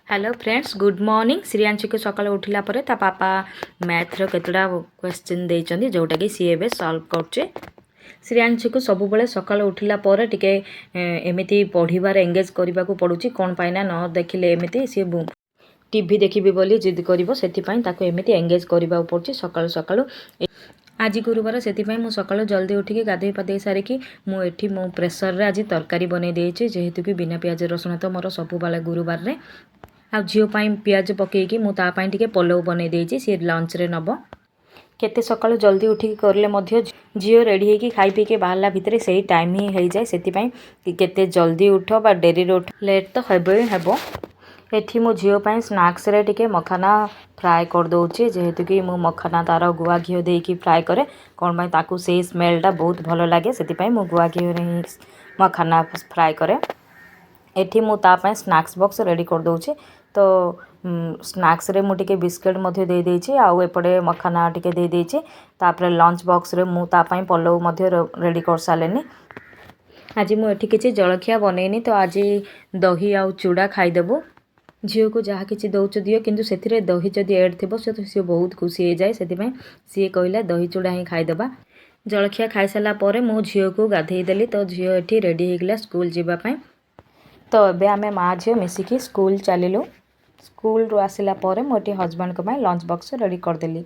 Hello friends good morning. Shriyanshi को सकाल उठिला परे ता पापा मैथ रो केतडा क्वेश्चन देइचंदी जोटा कि सी एबे सॉल्व करचे। श्रियांशी को सब बेले सकाल उठिला परे टिके एमिति पढ़िबार एंगेज करबा को पडुची कोन पाइना न देखिले एमिति सी टीवी देखिबे बोली जिद करिवो सेति पई ताको एमिति एंगेज करबा पडुची सकाल सकाल। आज गुरुवार से मु सकाल जल्दी उठिकी गाधे पाधे सारिकी मु एठी मो प्रेसर रे आज तरकारी बनै देइछि जेहेतु कि बिना प्याज रसुण तो मोर सब बाले गुरुवार रे आ झील पियाज पकईकि मुझे पलव बनै देइछि सी लंच रे नब केते सकाल जल्दी उठिकी करले मध्य झील रेडी होगी खाई पी के बाहरला भितर से टाइम ही हो जाए से केते जल्दी उठ बा डेरी उठ लेट तो हेबो ही हेबो। एठी मो झील पाई स्नैक्स रे टिके मखाना फ्राए कर दउछि जेहेतु कि मु मखाना तार गुआ घी देकी फ्राए करे कोन पाई ताकू से स्मेलटा बहुत भलो लागे सेति पाई मु गुआ घी रे मखाना फ्राए करे। एठी मु ता पाई स्नैक्स बॉक्स रेडी कर दउछि तो स्नैक्स रे मु टिके बिस्किट मध्य दे देइछि आउ एपटे मखाना टिके दे देइछि तापर लंच बॉक्स रे मु ता पाई पलव मध्य रेडी कर सालेनी। आज मु एठी किछि जलखिया बनेनी तो आज दही आउ चूड़ा खाई देबो। झील को जहाँ किसी दौच दियो किंतु से दही जदि एड थी सी बहुत खुशी हो जाए से सी कहला दही चूड़ा ही खाईदे। जलखिया खाई सारा पर मो झील को गाधे देली तो झील एठी रेडी होगला स्कूल जीवाई। तो एबे आमे माँ झील मिसिकी स्कूल चलिलु। स्कूल रू आसिला पर मुझे हजबैंड को लंच बॉक्स रेडी करदेली।